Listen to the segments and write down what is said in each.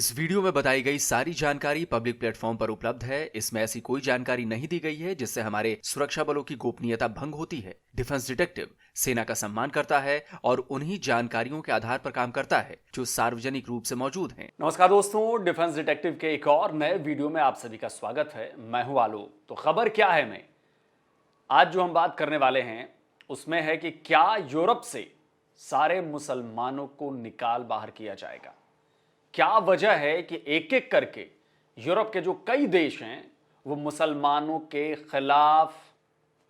इस वीडियो में बताई गई सारी जानकारी पब्लिक प्लेटफॉर्म पर उपलब्ध है। इसमें ऐसी कोई जानकारी नहीं दी गई है जिससे हमारे सुरक्षा बलों की गोपनीयता भंग होती है। डिफेंस डिटेक्टिव सेना का सम्मान करता है और उन्हीं जानकारियों के आधार पर काम करता है जो सार्वजनिक रूप से मौजूद हैं। नमस्कार दोस्तों, डिफेंस डिटेक्टिव के एक और नए वीडियो में आप सभी का स्वागत है। मैं हूं आलोक। तो खबर क्या है में आज जो हम बात करने वाले हैं उसमें है कि क्या यूरोप से सारे मुसलमानों को निकाल बाहर किया जाएगा। क्या वजह है कि एक एक करके यूरोप के जो कई देश हैं वो मुसलमानों के खिलाफ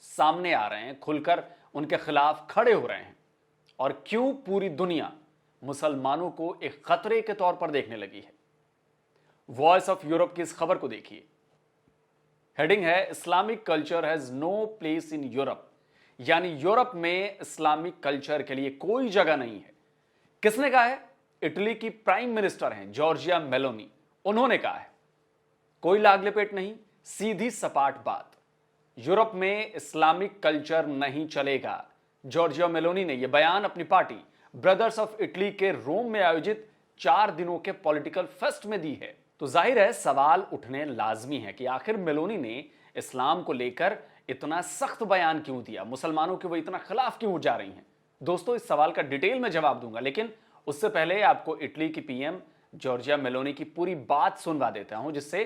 सामने आ रहे हैं, खुलकर उनके खिलाफ खड़े हो रहे हैं, और क्यों पूरी दुनिया मुसलमानों को एक खतरे के तौर पर देखने लगी है। वॉइस ऑफ यूरोप की इस खबर को देखिए। हेडिंग है Islamic culture has no place in Europe, यानी यूरोप में इस्लामिक कल्चर के लिए कोई जगह नहीं है। किसने कहा है? इटली की प्राइम मिनिस्टर हैं जॉर्जिया मेलोनी। उन्होंने कहा है, कोई लाग लपेट नहीं, सीधी सपाट बात। यूरोप में इस्लामिक कल्चर नहीं चलेगा। जॉर्जिया मेलोनी ने यह बयान अपनी पार्टी ब्रदर्स ऑफ इटली के रोम में आयोजित 4 दिनों के पॉलिटिकल फेस्ट में दी है। तो जाहिर है सवाल उठने लाजमी है कि आखिर मेलोनी ने इस्लाम को लेकर इतना सख्त बयान क्यों दिया, मुसलमानों के वो इतना खिलाफ क्यों जा रही हैं। दोस्तों, इस सवाल का डिटेल में जवाब दूंगा, लेकिन उससे पहले आपको इटली की पीएम जॉर्जिया मेलोनी की पूरी बात सुनवा देता हूं, जिससे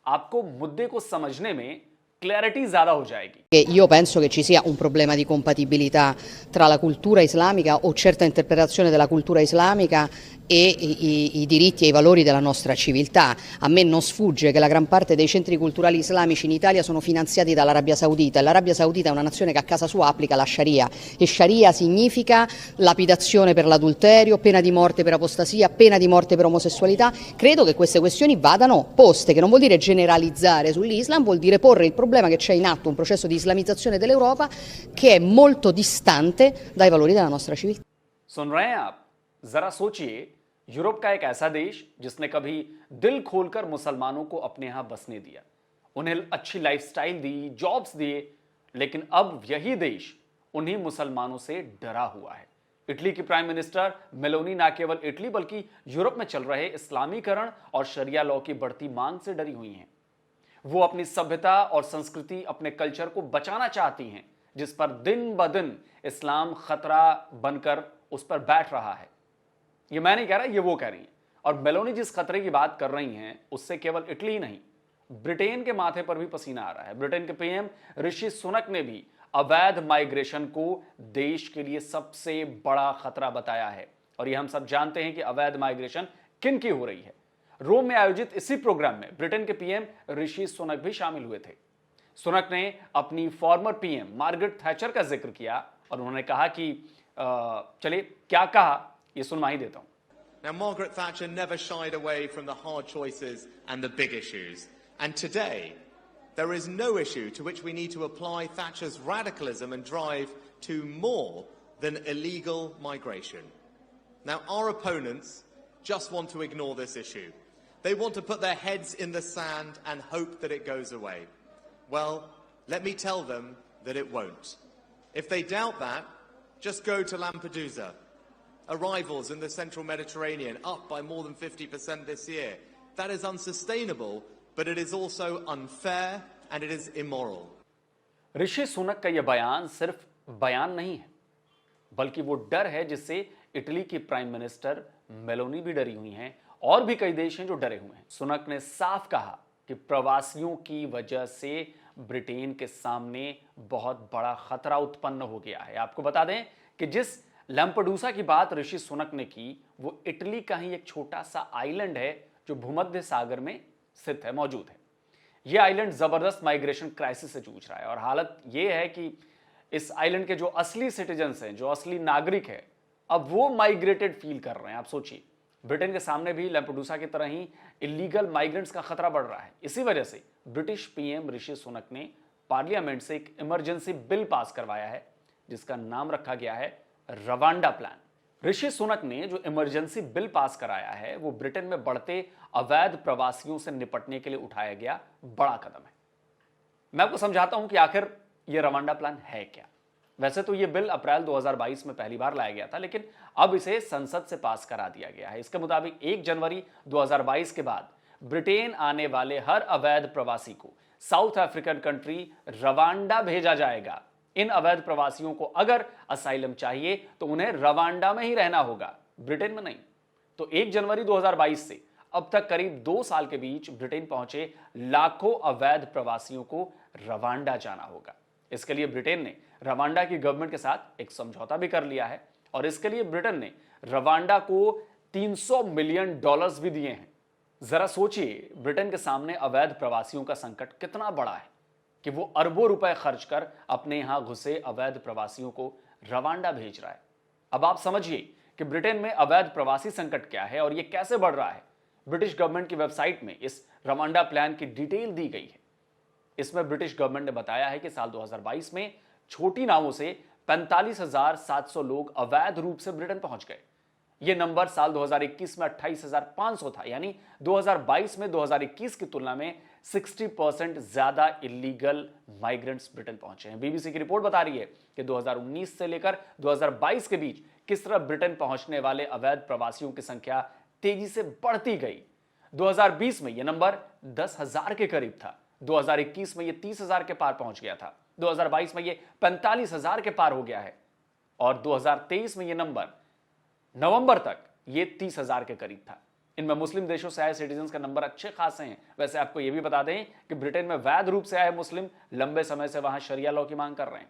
आपको मुद्दे को समझने में क्लैरिटी ज्यादा हो जाएगी। Io penso che ci sia un problema di compatibilità tra la cultura islamica o certa interpretazione della cultura islamica e i diritti e i valori della nostra civiltà. A me non sfugge che la gran parte dei centri culturali islamici in Italia sono finanziati dall'Arabia Saudita, e l'Arabia Saudita è una nazione che a casa sua applica la Sharia, e Sharia significa lapidazione per l'adulterio, pena di morte per apostasia, pena di morte per omosessualità. Credo che queste questioni vadano poste, che non vuol dire generalizzare sull'Islam, vuol dire porre il problema che c'è in atto un processo di islamizzazione dell'Europa che è molto distante dai valori della nostra civiltà. सुन रहे हैं आप? जरा सोचिए, Europe का एक ऐसा देश जिसने कभी दिल खोलकर मुसलमानों को अपने यहां बसने दिया, उन्हें अच्छी लाइफस्टाइल दी, जॉब्स दिए, लेकिन अब यही देश उन्हीं मुसलमानों से डरा हुआ है। इटली की प्राइम मिनिस्टर मेलोनी न केवल इटली बल्कि यूरोप में चल रहे इस्लामीकरण और शरिया लॉ की बढ़ती मांग से डरी हुई हैं। वो अपनी सभ्यता और संस्कृति, अपने कल्चर को बचाना चाहती हैं, जिस पर दिन ब दिन इस्लाम खतरा बनकर उस पर बैठ रहा है। ये मैं नहीं कह रहा, ये वो कह रही हैं। और मेलोनी जिस खतरे की बात कर रही हैं उससे केवल इटली ही नहीं, ब्रिटेन के माथे पर भी पसीना आ रहा है। ब्रिटेन के पीएम ऋषि सुनक ने भी अवैध माइग्रेशन को देश के लिए सबसे बड़ा खतरा बताया है। और ये हम सब जानते हैं कि अवैध माइग्रेशन किन की हो रही है। रोम में आयोजित इसी प्रोग्राम में ब्रिटेन के पीएम ऋषि सुनक भी शामिल हुए थे। सुनक ने अपनी फॉर्मर पीएम मार्गरेट थैचर का जिक्र किया और उन्होंने कहा कि चलिए क्या कहा ये सुनवा ही देता हूं। Now, Margaret Thatcher never shied away from the hard choices and the big issues. And today, there is no issue to which we need to apply Thatcher's radicalism and drive to more than illegal migration. Now, our opponents just want to ignore this issue. They want to put their heads in the sand and hope that it goes away. Well, let me tell them that it won't. If they doubt that, just go to Lampedusa. Arrivals in the central Mediterranean up by more than 50% this year. That is unsustainable, but it is also unfair and it is immoral. Rishi Sunak का यह बयान सिर्फ बयान नहीं है, बल्कि वो डर है जिससे इटली की प्राइम मिनिस्टर मेलोनी भी डरी हुई हैं, और भी कई देश हैं जो डरे हुए हैं। सुनक ने साफ कहा कि प्रवासियों की वजह से ब्रिटेन के सामने बहुत बड़ा खतरा उत्पन्न हो गया है। आपको बता दें कि जिस लैम्पेडूसा की बात ऋषि सुनक ने की, वो इटली का ही एक छोटा सा आइलैंड है जो भूमध्य सागर में स्थित है, मौजूद है। यह आइलैंड जबरदस्त माइग्रेशन क्राइसिस से जूझ रहा है, और हालत यह है कि इस आइलैंड के जो असली सिटीजन्स हैं, जो असली नागरिक हैं, अब वो माइग्रेटेड फील कर रहे हैं। आप सोचिए, ब्रिटेन के सामने भी लैम्पेडूसा की तरह ही इलीगल माइग्रेंट्स का खतरा बढ़ रहा है। इसी वजह से ब्रिटिश पीएम ऋषि सुनक ने पार्लियामेंट से एक इमरजेंसी बिल पास करवाया है, जिसका नाम रखा गया है रवांडा प्लान। ऋषि सुनक ने जो इमरजेंसी बिल पास कराया है वो ब्रिटेन में बढ़ते अवैध प्रवासियों से निपटने के लिए उठाया गया बड़ा कदम है। मैं आपको समझाता हूं कि आखिर यह रवांडा प्लान है क्या। वैसे तो यह बिल अप्रैल 2022 में पहली बार लाया गया था, लेकिन अब इसे संसद से पास करा दिया गया है। इसके मुताबिक 1 जनवरी 2022 के बाद ब्रिटेन आने वाले हर अवैध प्रवासी को साउथ अफ्रीकन कंट्री रवांडा भेजा जाएगा। इन अवैध प्रवासियों को अगर असाइलम चाहिए तो उन्हें रवांडा में ही रहना होगा, ब्रिटेन में नहीं। तो 1 जनवरी 2022 से अब तक करीब 2 साल के बीच ब्रिटेन पहुंचे लाखों अवैध प्रवासियों को रवांडा जाना होगा। इसके लिए ब्रिटेन ने रवांडा की गवर्नमेंट के साथ एक समझौता भी कर लिया है और इसके लिए ब्रिटेन ने रवांडा को $300 मिलियन भी दिए हैं। जरा सोचिए, ब्रिटेन के सामने अवैध प्रवासियों का संकट कितना बड़ा है कि वो अरबों रुपए खर्च कर अपने यहां घुसे अवैध प्रवासियों को रवांडा भेज रहा है। अब आप समझिए कि ब्रिटेन में अवैध प्रवासी संकट क्या है और ये कैसे बढ़ रहा है। ब्रिटिश गवर्नमेंट की वेबसाइट में इस रवांडा प्लान की डिटेल दी गई है। इसमें ब्रिटिश गवर्नमेंट ने बताया है कि साल 2022 में छोटी नावों से 45,700 लोग अवैध रूप से ब्रिटेन पहुंच गए। यह नंबर साल 2021 में 28,500 था, यानी 2022 में 2021 की तुलना में 60% ज्यादा इलीगल माइग्रेंट्स ब्रिटेन पहुंचे हैं। बीबीसी की रिपोर्ट बता रही है कि 2019 से लेकर 2022 के बीच किस तरह ब्रिटेन पहुंचने वाले अवैध प्रवासियों की संख्या तेजी से बढ़ती गई। 2020 में यह नंबर 10,000 के करीब था, 2021 में यह 30,000 के पार पहुंच गया था, 2022 में यह 45,000 के पार हो गया है और 2023 में यह नंबर नवंबर तक ये 30,000 के करीब था। इनमें मुस्लिम देशों से आए सिटीजन्स का नंबर अच्छे खासे हैं। वैसे आपको यह भी बता दें कि ब्रिटेन में वैध रूप से आए मुस्लिम लंबे समय से वहां शरिया लॉ की मांग कर रहे हैं।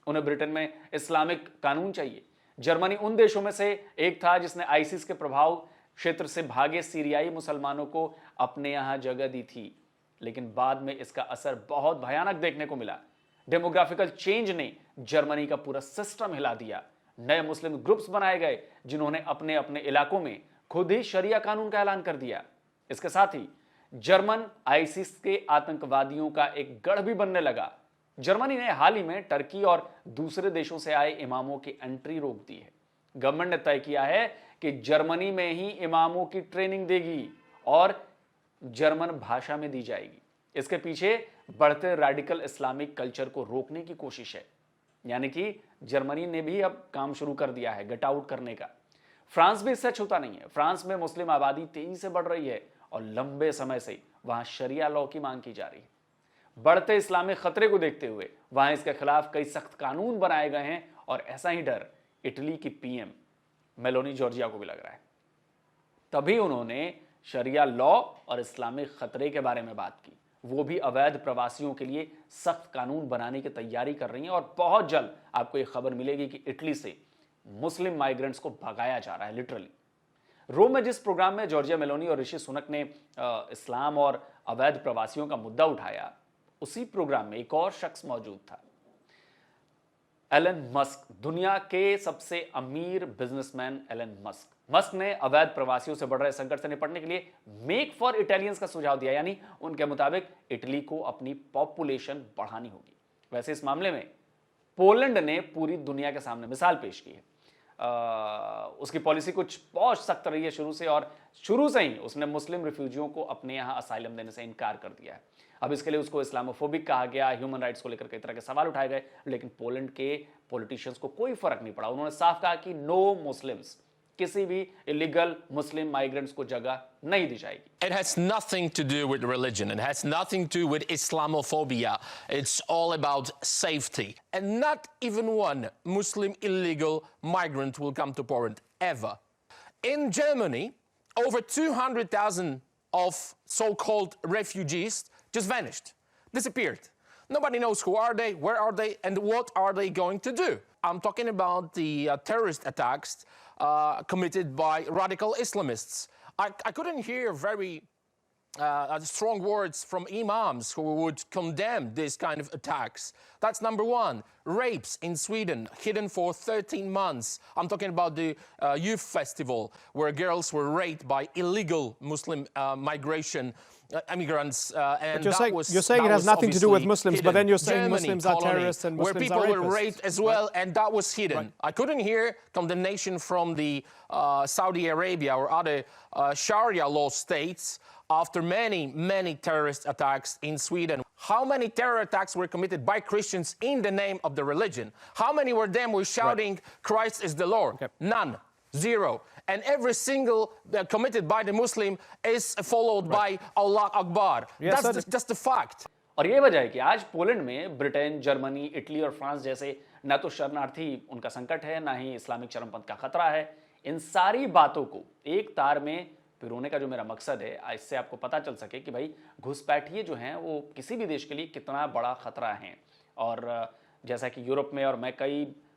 उन्हें ब्रिटेन में इस्लामिक कानून चाहिए। जर्मनी उन देशों में से एक था जिसने आईसिस के प्रभाव क्षेत्र से भागे सीरियाई मुसलमानों को अपने यहां जगह दी थी, लेकिन बाद में इसका असर बहुत भयानक देखने को मिला। डेमोग्राफिकल चेंज ने जर्मनी का पूरा सिस्टम हिला दिया। नए मुस्लिम ग्रुप्स बनाए गए जिन्होंने अपने अपने इलाकों में खुद ही शरिया कानून का ऐलान कर दिया। इसके साथ ही जर्मन आईसिस के आतंकवादियों का एक गढ़ भी बनने लगा। जर्मनी ने हाल ही में टर्की और दूसरे देशों से आए इमामों की एंट्री रोक दी है। गवर्नमेंट ने तय किया है कि जर्मनी में ही इमामों की ट्रेनिंग देगी और जर्मन भाषा में दी जाएगी। इसके पीछे बढ़ते रेडिकल इस्लामिक कल्चर को रोकने की कोशिश है, यानी कि जर्मनी ने भी अब काम शुरू कर दिया है गट आउट करने का। फ्रांस भी इससे छूता नहीं है। फ्रांस में मुस्लिम आबादी तेजी से बढ़ रही है और लंबे समय से वहां शरिया लॉ की मांग की जा रही है। बढ़ते इस्लामिक खतरे को देखते हुए वहां इसके खिलाफ कई सख्त कानून बनाए गए हैं और ऐसा ही डर इटली की पीएम मेलोनी जॉर्जिया को भी लग रहा है। तभी उन्होंने शरिया लॉ और इस्लामिक खतरे के बारे में बात की। वो भी अवैध प्रवासियों के लिए सख्त कानून बनाने की तैयारी कर रही हैं और बहुत जल्द आपको एक खबर मिलेगी कि इटली से मुस्लिम माइग्रेंट्स को भगाया जा रहा है, लिटरली। रोम में जिस प्रोग्राम में जॉर्जिया मेलोनी और ऋषि सुनक ने इस्लाम और अवैध प्रवासियों का मुद्दा उठाया, उसी प्रोग्राम में एक और शख्स मौजूद था, एलन मस्क, दुनिया के सबसे अमीर बिजनेसमैन एलन मस्क। मस्क ने अवैध प्रवासियों से बढ़ रहे संकट से निपटने के लिए मेक फॉर इटालियंस का सुझाव दिया, यानी उनके मुताबिक इटली को अपनी पॉपुलेशन बढ़ानी होगी। वैसे इस मामले में पोलैंड ने पूरी दुनिया के सामने मिसाल पेश की है। उसकी पॉलिसी कुछ बहुत सख्त रही है शुरू से, और शुरू से ही उसने मुस्लिम रिफ्यूजियों को अपने यहां असाइलम देने से इनकार कर दिया है। अब इसके लिए उसको इस्लामोफोबिक कहा गया, ह्यूमन राइट्स को लेकर कई तरह के सवाल उठाए गए, लेकिन पोलैंड के पॉलिटिशियंस को कोई फर्क नहीं पड़ा। उन्होंने साफ कहा कि नो मुस्लिम्स, किसी भी इलीगल मुस्लिम माइग्रेंट्स को जगह नहीं दी जाएगी। It has nothing to do with religion. It has nothing to do with Islamophobia. It's all about safety. And not even one Muslim illegal migrant will come to Poland, ever. In Germany, over 200,000 of so-called refugees just vanished, disappeared. Nobody knows who are they, where are they, and what are they going to do. I'm talking about the terrorist attacks committed by radical Islamists. I couldn't hear very strong words from imams who would condemn this kind of attacks. That's number one. Rapes in Sweden, hidden for 13 months. I'm talking about the youth festival where girls were raped by illegal Muslim migration immigrants. And you're saying it has nothing to do with Muslims, but then you're saying Germany, Muslims are terrorists and Muslims where people are rapists. were raped as well, and that was hidden. Right. I couldn't hear condemnation from the Saudi Arabia or other Sharia law states after many terrorist attacks in Sweden. how many terror attacks were committed by Christians in the name of the religion? How many were them were shouting, Christ is the Lord? Okay. None. Zero. And every single committed by the Muslim is followed by Allah Akbar. Yes, That's the fact. और ये वजह है कि आज Poland में Britain, Germany, Italy और France जैसे ना तो शरणार्थी उनका संकट है, ना ही इस्लामिक चरमपंथ का खतरा है। इन सारी बातों को एक तार में पिरोने का जो मेरा मकसद है, इससे आपको पता चल सके कि भाई घुसपैठिए जो हैं वो किसी भी देश के लिए कितना बड़ा खतरा हैं। और जैसा कि यूरोप में, और मैं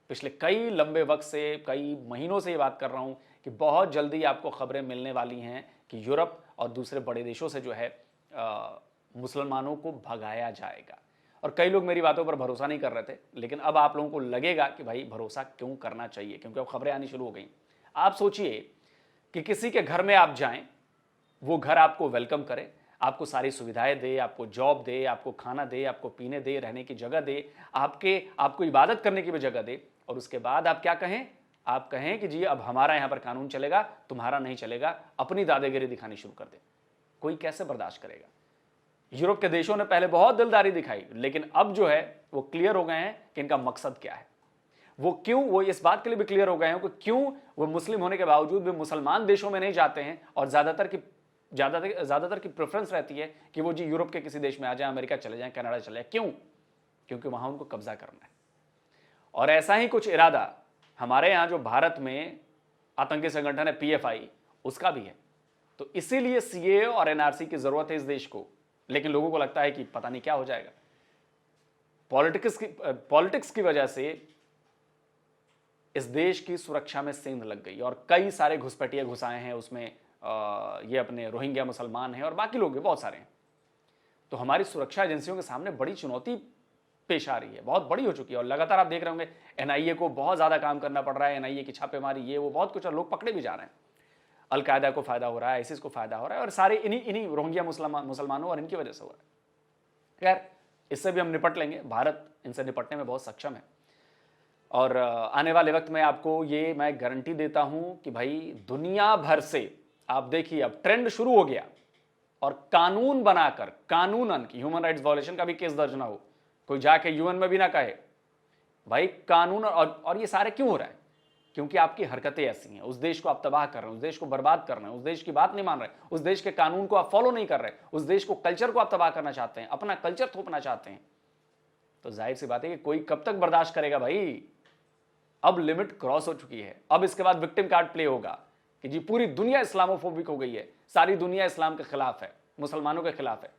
पिछले कई लंबे वक्त से, कई महीनों से ये बात कर रहा हूँ कि बहुत जल्दी आपको खबरें मिलने वाली हैं कि यूरोप और दूसरे बड़े देशों से जो है मुसलमानों को भगाया जाएगा। और कई लोग मेरी बातों पर भरोसा नहीं कर रहे थे, लेकिन अब आप लोगों को लगेगा कि भाई भरोसा क्यों करना चाहिए, क्योंकि अब खबरें आनी शुरू हो गई। आप सोचिए कि किसी के घर में आप जाएं, वो घर आपको वेलकम करे, आपको सारी सुविधाएं दे, आपको जॉब दे, आपको खाना दे, आपको पीने दे, रहने की जगह दे, आपको इबादत करने की भी जगह दे, और उसके बाद आप क्या कहें? आप कहें कि जी अब हमारा यहां पर कानून चलेगा, तुम्हारा नहीं चलेगा, अपनी दादागिरी दिखानी शुरू कर दे। कोई कैसे बर्दाश्त करेगा? यूरोप के देशों ने पहले बहुत दिलदारी दिखाई, लेकिन अब जो है वो क्लियर हो गए हैं कि इनका मकसद क्या है। वो इस बात के लिए भी क्लियर हो गए हैं कि क्यों वो मुस्लिम होने के बावजूद भी मुसलमान देशों में नहीं जाते हैं, और ज्यादातर की प्रेफरेंस रहती है कि वो जी यूरोप के किसी देश में आ जाए, अमेरिका चले जाएं, कनाडा चले जाएं। क्यों? क्योंकि वहां उनको कब्जा करना है। और ऐसा ही कुछ इरादा हमारे यहां जो भारत में आतंकी संगठन है PFI, उसका भी है। तो इसीलिए CAA और NRC की जरूरत है इस देश को, लेकिन लोगों को लगता है कि पता नहीं क्या हो जाएगा। पॉलिटिक्स की वजह से इस देश की सुरक्षा में सेंध लग गई, और कई सारे घुसपैठिए घुसाए हैं उसमें। ये अपने रोहिंग्या मुसलमान हैं और बाकी लोग भी बहुत सारे हैं। तो हमारी सुरक्षा एजेंसियों के सामने बड़ी चुनौती पेश आ रही है, बहुत बड़ी हो चुकी है। और लगातार आप देख रहे होंगे NIA को बहुत ज्यादा काम करना पड़ रहा है, NIA की छापेमारी, ये वो बहुत कुछ, और लोग पकड़े भी जा रहे हैं। अलकायदा को फायदा हो रहा है, ISIS को फायदा हो रहा है, और सारे इन्हीं रोहिंग्या मुसलमानों और इनकी वजह से हो रहा है। खैर, इससे भी हम निपट लेंगे। भारत इनसे निपटने में बहुत सक्षम है, और आने वाले वक्त में आपको ये मैं गारंटी देता हूं कि भाई दुनिया भर से आप देखिए अब ट्रेंड शुरू हो गया, और कानून बनाकर, कानूनन की ह्यूमन राइट्स वायलेशन का भी केस दर्ज ना हो, कोई जाके UN में भी ना कहे भाई कानून। और ये सारे क्यों हो रहा है? क्योंकि आपकी हरकतें ऐसी हैं। उस देश को आप तबाह कर रहे हैं, उस देश को बर्बाद कर रहे हैं, उस देश की बात नहीं मान रहे, उस देश के कानून को आप फॉलो नहीं कर रहे, उस देश को, कल्चर को आप तबाह करना चाहते हैं, अपना कल्चर थोपना चाहते हैं। तो जाहिर सी बात है कि कोई कब तक बर्दाश्त करेगा भाई? अब लिमिट क्रॉस हो चुकी है। अब इसके बाद विक्टिम कार्ड प्ले होगा कि जी पूरी दुनिया इस्लामोफोबिक हो गई है, सारी दुनिया इस्लाम के खिलाफ है, मुसलमानों के खिलाफ है।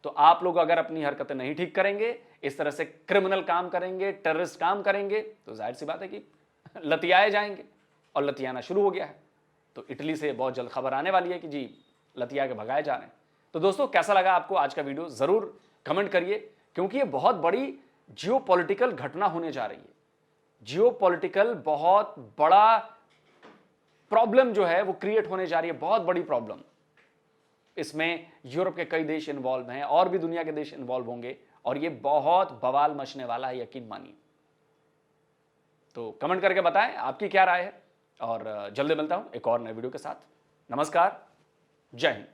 तो आप लोग अगर अपनी हरकतें नहीं ठीक करेंगे, इस तरह से क्रिमिनल काम करेंगे, टेररिस्ट काम करेंगे, तो जाहिर सी बात है कि लतियाए जाएंगे, और लतियाना शुरू हो गया है। तो इटली से बहुत जल्द खबर आने वाली है कि जी लतिया के भगाए जा रहे हैं। तो दोस्तों, कैसा लगा आपको आज का वीडियो? जरूर कमेंट करिए, क्योंकि ये बहुत बड़ी जियोपॉलिटिकल घटना होने जा रही है। जियोपॉलिटिकल बहुत बड़ा प्रॉब्लम जो है वो क्रिएट होने जा रही है, बहुत बड़ी प्रॉब्लम। इसमें यूरोप के कई देश इन्वॉल्व हैं, और भी दुनिया के देश इन्वॉल्व होंगे, और ये बहुत बवाल मचने वाला है, यकीन मानिए। तो कमेंट करके बताएं आपकी क्या राय है, और जल्दी मिलता हूं एक और नए वीडियो के साथ। नमस्कार, जय हिंद।